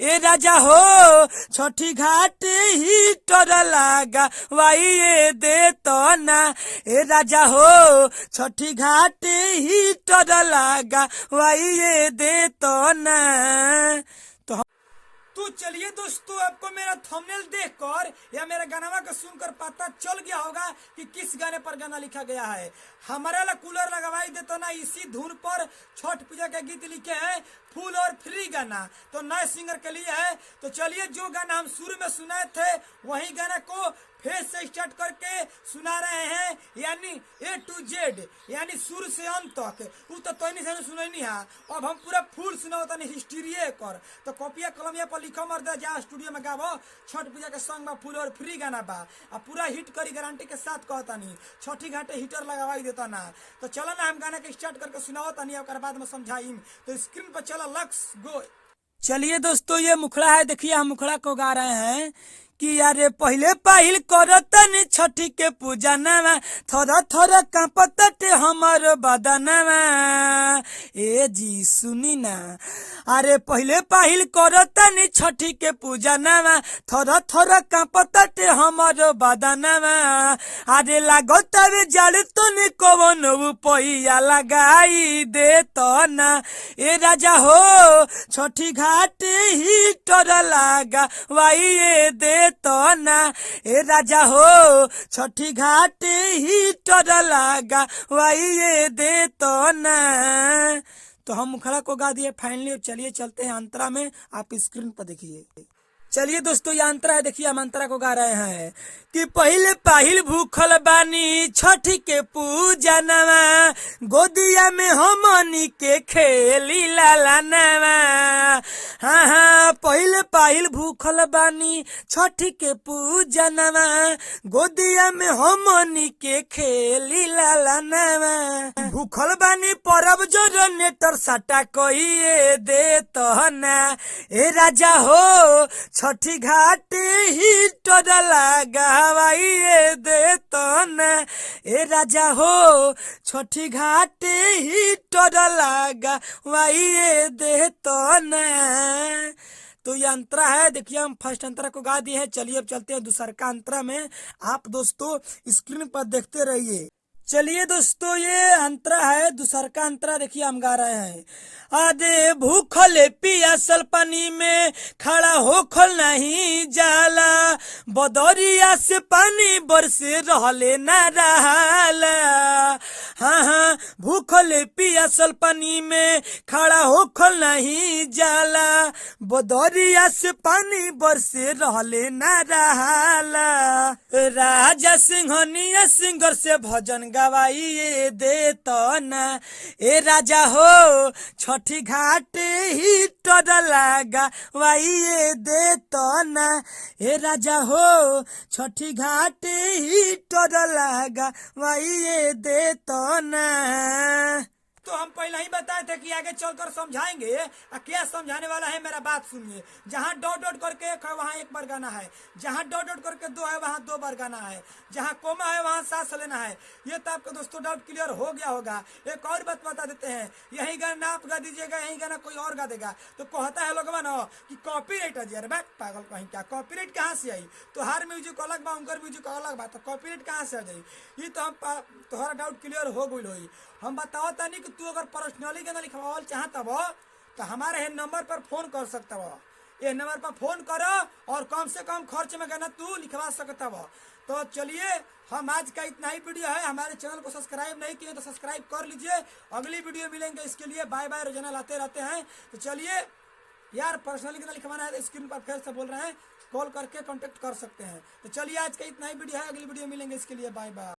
ए राजा हो छठी घाट ही टोर लागा वाइए दे तो ना। ए राजा हो छठी घाट ही टोर लागा वाइए दे तो ना। तो चलिए दोस्तों, आपको मेरा थंबनेल देखकर या मेरा गाना को सुनकर पता चल गया होगा कि किस गाने पर गाना लिखा गया है। हमारे ला कूलर लगवाई दे तो ना इसी धुन पर छठ पूजा के गीत लिखे हैं, फुल और फ्री गाना तो नए सिंगर के लिए है। तो चलिए, जो गाना हम शुरू में सुनाए थे वही गाना को फिर से स्टार्ट करके सुना रहे हैं, यानी A to Z, यानी शुरू से अंत तक। वो तो तैनी से सुनैनी है, अब हम पूरा फुल सुनाओ तनी हिस्ट्री कर। तो कॉपिया कलमिया पर लिखो मर दे, जा स्टूडियो में गावो छठ पूजा के सॉन्ग बा, फुल और फ्री गाना बा, अब पूरा हिट करी गारंटी के साथ कहता नहीं। छठी घाटे हीटर लगवाई देता ना। तो चलो ना हम गाना के स्टार्ट करके सुनाओ तनी, और बाद में समझाई। तो स्क्रीन पर चलो, लेट्स गो। चलिए दोस्तों, ये मुखड़ा है, देखिए हम मुखड़ा को गा रहे हैं कि यारे पहले पहिल करतन छठी के पूजा नवा, थोड़ा थोड़ा कांपते हमर बदनवा। ए जी सुनी ना, अरे पहले पहिल करतन छठी के पूजा नवा, थोड़ा थोड़ा कांपते हमर बदनवा। अरे लागत जड़ तन कवन पैया लगाई दे तो ना। ए राजा हो छठी घाट ही टोर लागा वाइए दे तो ना। ए राजा हो छठी घाट ही टोर लागा वाइए दे तो ना। तो हम मुखड़ा को गा दिए फाइनली। चलिए चलते हैं अंतरा में, आप स्क्रीन पर देखिए। चलिए दोस्तों, ये अंतरा है, देखिए हम अंतरा को गा रहे हैं कि पहले पहिल भूखल बानी छठी के पूजा नवा, गोदिया में हमनी के खेली लाला नवा। हाँ हाँ, पहले पहिल भूखल बानी छठी के पूजा नवा, गोदिया में हमनी के खेली लाला नवा। भूखल बानी परब जो नेटर साटा कहिए दे तो ना। ए राजा हो छठी घाट ही टोर लागा वाइए दे तो ना। ए राजा हो छठी घाट ही टोर लागा वाइए दे तो ना। तो ये अंतरा है, देखिए हम फर्स्ट अंतरा को गा दिए हैं। चलिए अब चलते हैं दूसरा का अंतरा में, आप दोस्तों स्क्रीन पर देखते रहिए। चलिए दोस्तों, ये अंतरा है, दूसरा का अंतरा देखिए हम गा रहे हैं। आदे भूखल पियासल पानी में खड़ा होखल नहीं जाला, बदरिया से पानी बरसे रहले ना रहाला। हाँ हाँ, भूखल पियासल पानी में खड़ा होखल नहीं जाला, बदरिया से पानी बरसे रहले ना रहाला। राजा सिंहनिया सिंगर से भजन गवाइए दे तो ना। ए राजा हो छठी घाट ही टोर लागा वाइए दे तो ना। ए राजा हो छठी घाट ही टोर लागा वाइए दे तो ना। तो हम पहले ही बताए थे कि आगे चलकर समझाएंगे, क्या समझाने वाला है मेरा बात सुनिए। जहाँ डॉट डॉट करके एक है वहाँ एक बार गाना है, जहाँ डॉट डॉट करके दो है वहाँ दो बार गाना है, जहाँ कोमा है वहाँ सांस लेना है। ये तो आपको दोस्तों डाउट क्लियर हो गया होगा। एक और बात बता देते हैं, यही गाना आप गा दीजिएगा, यही गाना कोई और गा देगा तो कहता है लोग ना कि कॉपीराइट है। अरे बैक पागल कहीं, क्या कॉपीराइट कहाँ से आई? तो हर म्यूजिक अलग बा, उनकर म्यूजिक अलग बा, तो कॉपीराइट कहाँ से आ जाई? ये तो हम तुम्हारा डाउट क्लियर हो गई होई। हम बताओ तानी कि तू अगर पर्सनली गाना लिखवावल चाहता हो तो हमारे है नंबर पर फोन कर सकता हो। ये नंबर पर फोन करो और कम से कम खर्च में गाना तू लिखवा सकता हो। तो चलिए, हम आज का इतना ही वीडियो है। हमारे चैनल को सब्सक्राइब नहीं किए तो सब्सक्राइब कर लीजिए। अगली वीडियो मिलेंगे, इसके लिए बाय बाय, रोजाना लाते रहते हैं। तो चलिए यार, पर्सनली गाना लिखवाना है तो स्क्रीन पर फिर से बोल रहे हैं, कॉल करके कांटेक्ट कर सकते हैं। तो चलिए आज का इतना ही वीडियो है, अगली वीडियो मिलेंगे, इसके लिए बाय बाय।